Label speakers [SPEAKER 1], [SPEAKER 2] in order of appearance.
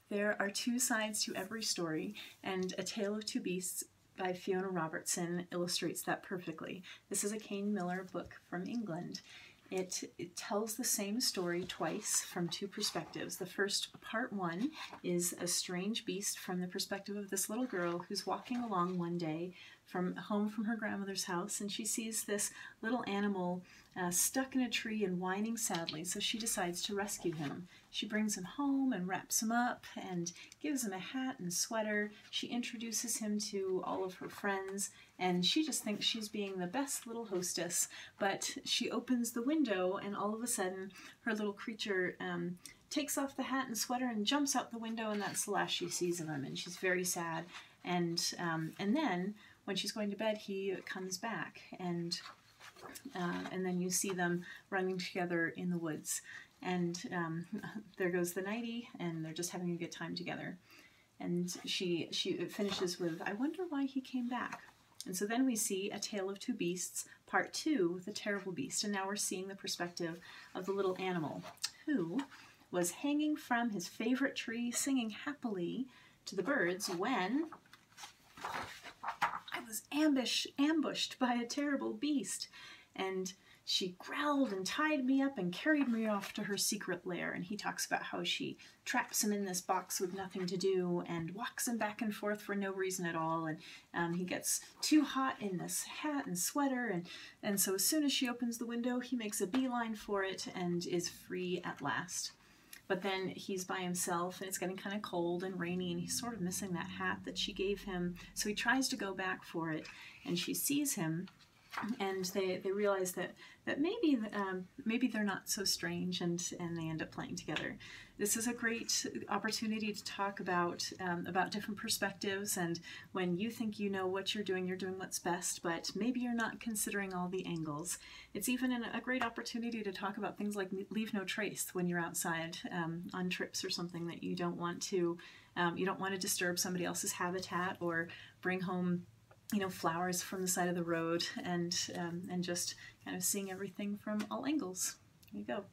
[SPEAKER 1] There are two sides to every story, and A Tale of Two Beasts by Fiona Robertson illustrates that perfectly. This is a Kane Miller book from England. It tells the same story twice from two perspectives. The first, part one, is a strange beast from the perspective of this little girl who's walking along one day from home from her grandmother's house, and she sees this little animal stuck in a tree and whining sadly, so she decides to rescue him. She brings him home and wraps him up and gives him a hat and sweater. She introduces him to all of her friends, and she just thinks she's being the best little hostess, but she opens the window and all of a sudden her little creature takes off the hat and sweater and jumps out the window, and that's the last she sees of him, and she's very sad. And then when she's going to bed, he comes back, and then you see them running together in the woods. And there goes the nightie, and they're just having a good time together. And she finishes with, "I wonder why he came back." And so then we see A Tale of Two Beasts, part two, The Terrible Beast. And now we're seeing the perspective of the little animal who was hanging from his favorite tree, singing happily to the birds when I was ambushed by a terrible beast. And she growled and tied me up and carried me off to her secret lair. And he talks about how she traps him in this box with nothing to do and walks him back and forth for no reason at all. And he gets too hot in this hat and sweater. And so as soon as she opens the window, he makes a beeline for it and is free at last. But then he's by himself, and it's getting kind of cold and rainy, and he's sort of missing that hat that she gave him. So he tries to go back for it, and she sees him, and they realize that maybe they're not so strange, and they end up playing together. This is a great opportunity to talk about different perspectives, and when you think you know what you're doing what's best, but maybe you're not considering all the angles. It's even a great opportunity to talk about things like leave no trace when you're outside on trips or something that you don't want to disturb somebody else's habitat or bring home flowers from the side of the road, and just kind of seeing everything from all angles. There you go.